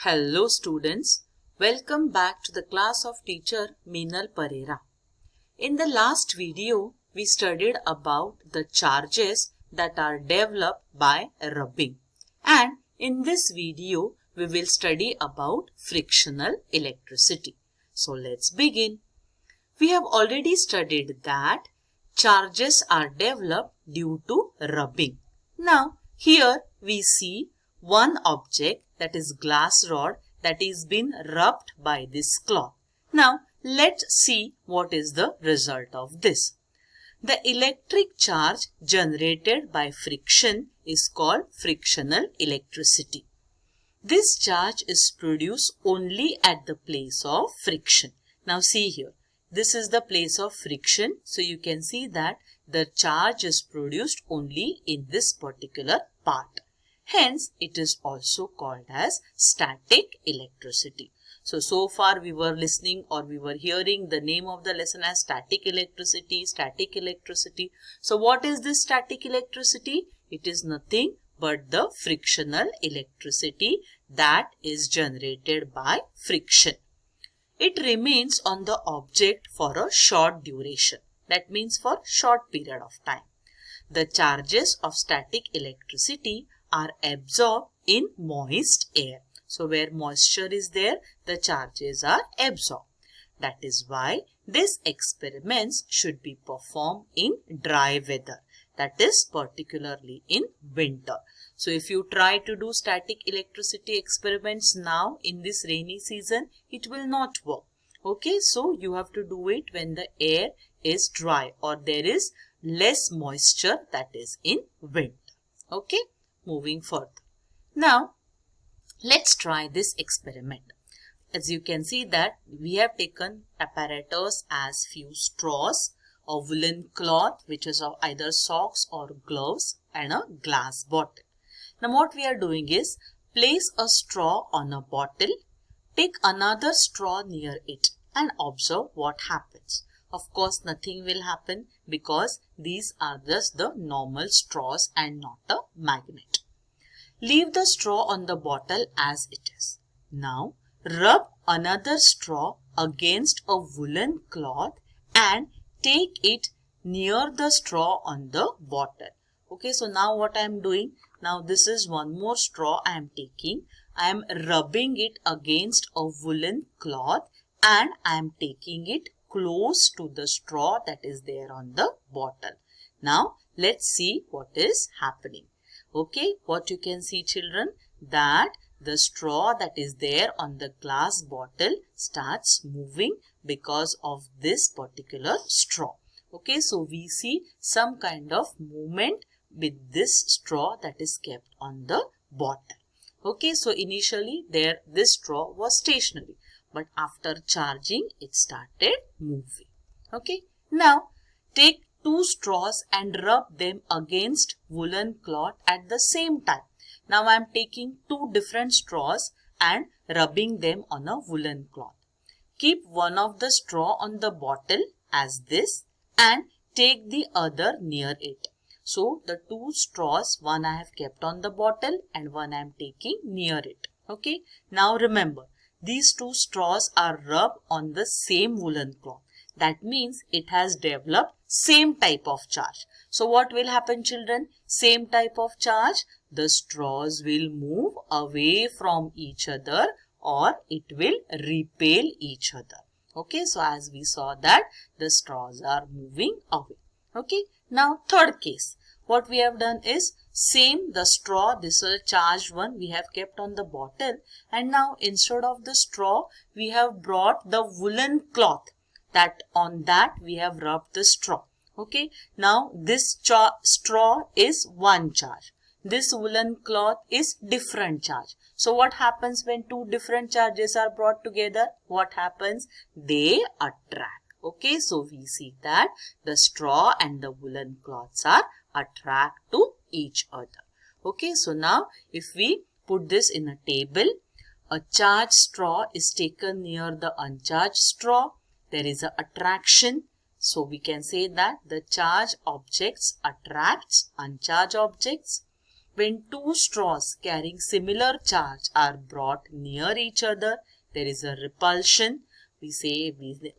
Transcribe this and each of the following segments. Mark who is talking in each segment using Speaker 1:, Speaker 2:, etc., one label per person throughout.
Speaker 1: Hello students, welcome back to the class of teacher Meenal Parera. In the last video, we studied about the charges that are developed by rubbing. And in this video, we will study about frictional electricity. So let's begin. We have already studied that charges are developed due to rubbing. Now, here we see one object, that is glass rod, that is been rubbed by this cloth. Now, let's see what is the result of this. The electric charge generated by friction is called frictional electricity. This charge is produced only at the place of friction. Now see here, this is the place of friction. So you can see that the charge is produced only in this particular part. Hence, it is also called as static electricity. So far we were listening or we were hearing the name of the lesson as static electricity, static electricity. So what is this static electricity? It is nothing but the frictional electricity that is generated by friction. It remains on the object for a short duration. That means for short period of time. The charges of static electricity are absorbed in moist air. So where moisture is there, the charges are absorbed. That is why these experiments should be performed in dry weather. That is particularly in winter. So if you try to do static electricity experiments now in this rainy season, it will not work. Okay, so you have to do it when the air is dry or there is less moisture, that is in winter. Okay, moving further. Now, let's try this experiment. As you can see that we have taken apparatus as few straws, a woolen cloth which is of either socks or gloves, and a glass bottle. Now what we are doing is place a straw on a bottle, take another straw near it and observe what happens. Of course nothing will happen because these are just the normal straws and not a magnet. Leave the straw on the bottle as it is. Now rub another straw against a woolen cloth and take it near the straw on the bottle. Okay, so now what I am doing, now this is one more straw I am taking. I am rubbing it against a woolen cloth and I am taking it close to the straw that is there on the bottle. Now let's see what is happening. Okay, what you can see children, that the straw that is there on the glass bottle starts moving because of this particular straw. Okay, so we see some kind of movement with this straw that is kept on the bottle. Okay, so initially this straw was stationary, but after charging it started moving. Okay, now take two straws and rub them against woolen cloth at the same time. Now I am taking two different straws and rubbing them on a woolen cloth. Keep one of the straw on the bottle as this and take the other near it. So the two straws, one I have kept on the bottle and one I am taking near it. Okay. Now remember, these two straws are rubbed on the same woolen cloth. That means it has developed same type of charge. So what will happen children? Same type of charge. The straws will move away from each other or it will repel each other. Okay, so as we saw that the straws are moving away. Okay, now third case. What we have done is same the straw, this is a charged one we have kept on the bottle, and now instead of the straw we have brought the woolen cloth, that on that we have rubbed the straw. Okay, now this straw is one charge. This woolen cloth is different charge. So what happens when two different charges are brought together? What happens? They attract. Okay, so we see that the straw and the woolen cloths are attract to each other. Okay, so now if we put this in a table, a charged straw is taken near the uncharged straw. There is an attraction. So we can say that the charged objects attracts uncharged objects. When two straws carrying similar charge are brought near each other, there is a repulsion. We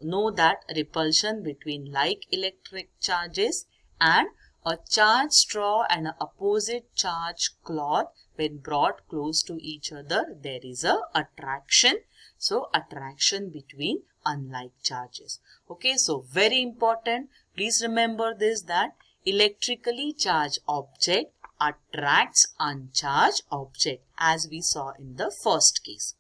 Speaker 1: know that repulsion between like electric charges, and a charged straw and an opposite charged cloth, when brought close to each other, there is a attraction. So attraction between unlike charges. Okay, so very important. Please remember this, that electrically charged object attracts uncharged object, as we saw in the first case.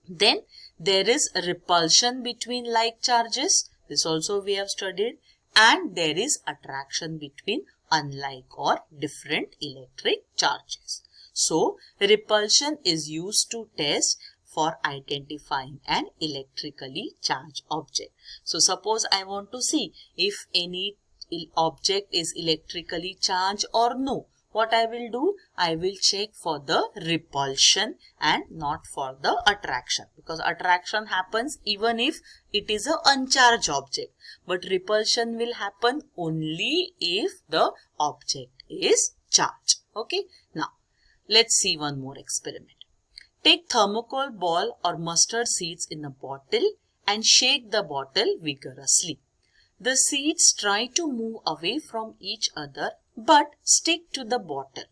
Speaker 1: Then there is a repulsion between like charges. This also we have studied. And there is attraction between unlike or different electric charges. So repulsion is used to test for identifying an electrically charged object. So suppose I want to see if any object is electrically charged or no. What I will do? I will check for the repulsion and not for the attraction, because attraction happens even if it is an uncharged object, but repulsion will happen only if the object is charged. Okay, now let's see one more experiment. Take thermocol ball or mustard seeds in a bottle and shake the bottle vigorously. The seeds try to move away from each other but stick to the bottle.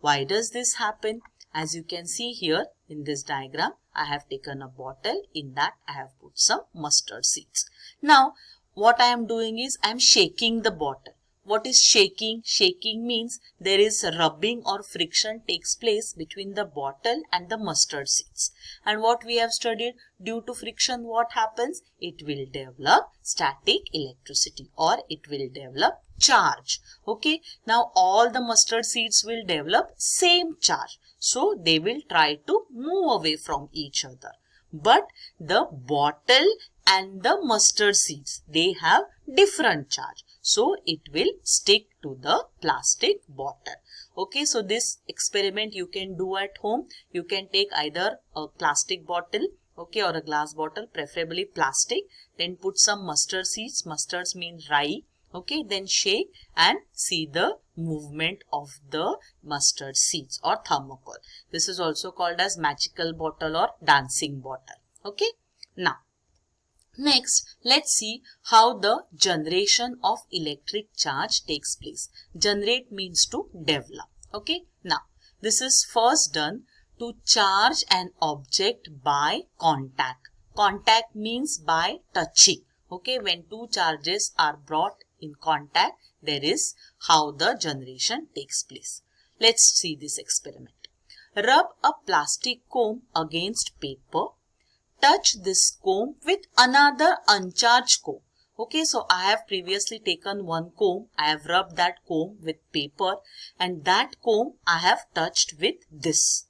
Speaker 1: Why does this happen? As you can see here in this diagram, I have taken a bottle. In that I have put some mustard seeds. Now what I am doing is I am shaking the bottle. What is shaking? Shaking means there is rubbing or friction takes place between the bottle and the mustard seeds. And what we have studied, due to friction what happens? It will develop static electricity, or it will develop charge. Okay, now all the mustard seeds will develop same charge. So they will try to move away from each other. But the bottle and the mustard seeds, they have different charge. So it will stick to the plastic bottle. Okay, so this experiment you can do at home. You can take either a plastic bottle, okay, or a glass bottle, preferably plastic. Then put some mustard seeds. Mustards mean rye. Okay, then shake and see the movement of the mustard seeds or thermocol. This is also called as magical bottle or dancing bottle. Okay, now next let's see how the generation of electric charge takes place. Generate means to develop. Okay, now this is first done to charge an object by contact. Contact means by touching. Okay, when two charges are brought in contact, there is how the generation takes place. Let's see this experiment. Rub a plastic comb against paper. Touch this comb with another uncharged comb. Okay, so I have previously taken one comb. I have rubbed that comb with paper, and that comb I have touched with this.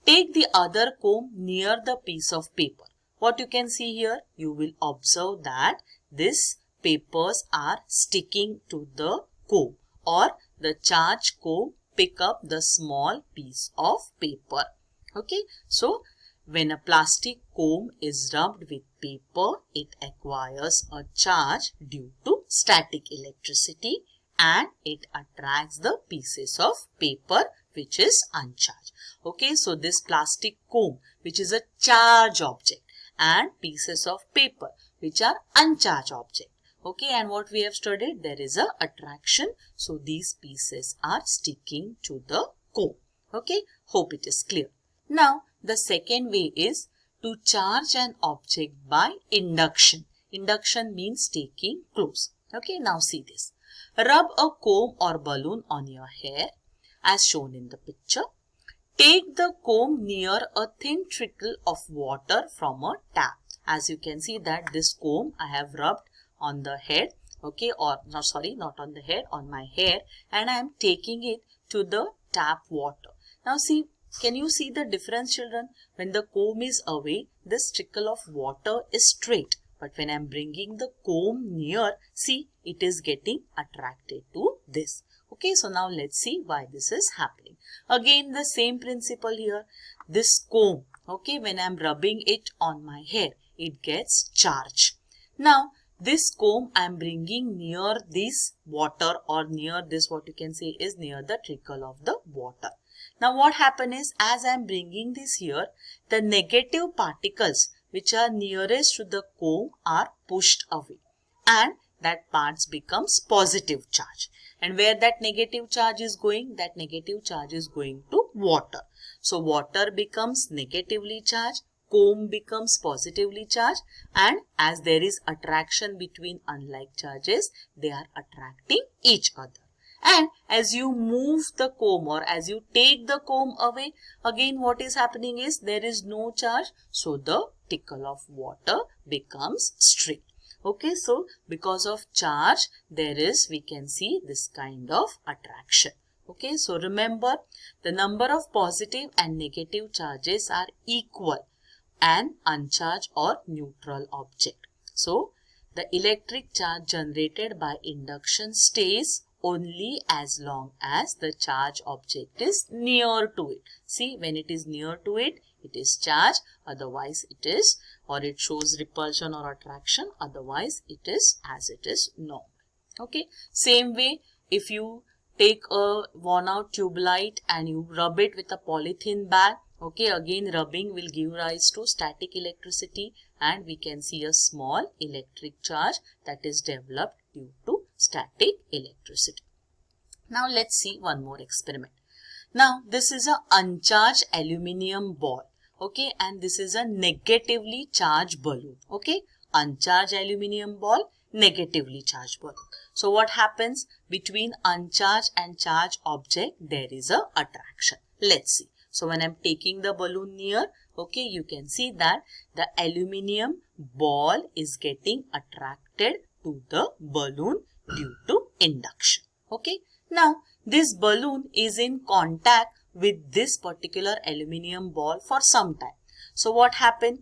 Speaker 1: Take the other comb near the piece of paper. What you can see here, you will observe that these papers are sticking to the comb, or the charged comb pick up the small piece of paper. Okay, so when a plastic comb is rubbed with paper, it acquires a charge due to static electricity, and it attracts the pieces of paper which is uncharged. Okay, so this plastic comb, which is a charged object, and pieces of paper which are uncharged object. Okay, and what we have studied, there is a attraction. So these pieces are sticking to the comb. Okay, hope it is clear. Now the second way is to charge an object by induction. Induction means taking close. Okay, now see this. Rub a comb or balloon on your hair as shown in the picture. Take the comb near a thin trickle of water from a tap. As you can see that this comb I have rubbed on the head, okay, or no, sorry, not on the head, on my hair, and I am taking it to the tap water. Now see, can you see the difference, children? When the comb is away, this trickle of water is straight. But when I am bringing the comb near, see, it is getting attracted to this. Okay, so now let's see why this is happening. Again, the same principle here. This comb, okay, when I am rubbing it on my hair, it gets charged. Now, this comb I am bringing near this water, or near this, what you can say is near the trickle of the water. Now what happens is, as I am bringing this here, the negative particles which are nearest to the comb are pushed away and that parts becomes positive charge. And where that negative charge is going? That negative charge is going to water. So water becomes negatively charged, comb becomes positively charged, and as there is attraction between unlike charges, they are attracting each other. And as you move the comb or as you take the comb away, again what is happening is there is no charge, so the trickle of water becomes straight. Okay, so because of charge, there is, we can see this kind of attraction. Okay, so remember, the number of positive and negative charges are equal an uncharged or neutral object. So the electric charge generated by induction stays only as long as the charged object is near to it. See, when it is near to it, it is charged, otherwise it is, or it shows repulsion or attraction, otherwise it is as it is normal. Okay, same way, if you take a worn out tube light and you rub it with a polythene bag, okay, again rubbing will give rise to static electricity and we can see a small electric charge that is developed due to static electricity. Now let's see one more experiment. Now this is an uncharged aluminium ball, okay, and this is a negatively charged balloon, okay, uncharged aluminium ball, negatively charged balloon. So what happens between uncharged and charged object? There is a attraction. Let's see. So when I'm taking the balloon near, okay, you can see that the aluminium ball is getting attracted to the balloon due to induction. Okay, now this balloon is in contact with this particular aluminium ball for some time. So what happened?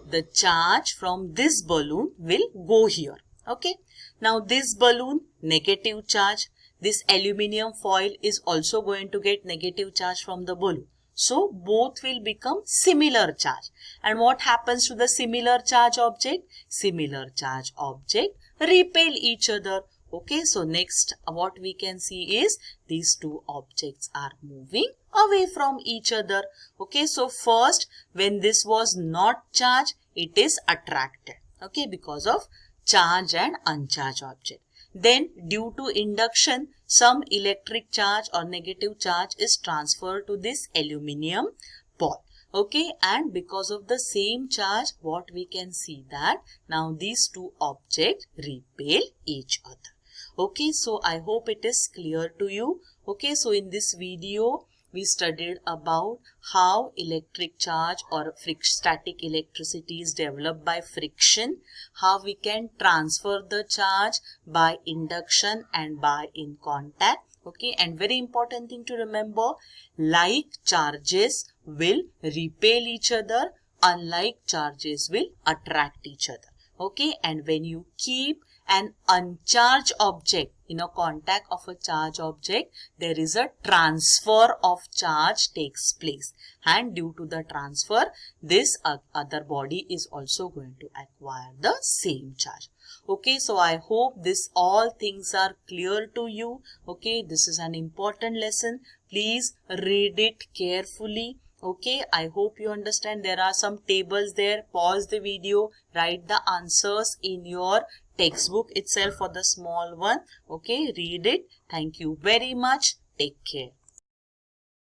Speaker 1: The charge from this balloon will go here. Okay, now this balloon, negative charge, this aluminium foil is also going to get negative charge from the balloon. So both will become similar charge. And what happens to the similar charge object? Similar charge object repel each other. Okay, so next what we can see is these two objects are moving away from each other. Okay, so first when this was not charged, it is attracted. Okay, because of charge and uncharged object. Then due to induction, some electric charge or negative charge is transferred to this aluminium ball. Okay, and because of the same charge, what we can see that now these two objects repel each other. Okay, so I hope it is clear to you. Okay, so in this video, we studied about how electric charge or static electricity is developed by friction, how we can transfer the charge by induction and by in contact. Okay, and very important thing to remember, like charges will repel each other, unlike charges will attract each other. Okay, and when you keep an uncharged object in a contact of a charged object, there is a transfer of charge takes place, and due to the transfer, this other body is also going to acquire the same charge. Okay, so I hope this all things are clear to you. Okay, this is an important lesson. Please read it carefully. Okay, I hope you understand. There are some tables there. Pause the video, write the answers in your textbook itself for the small one. Okay, read it. Thank you very much. Take care.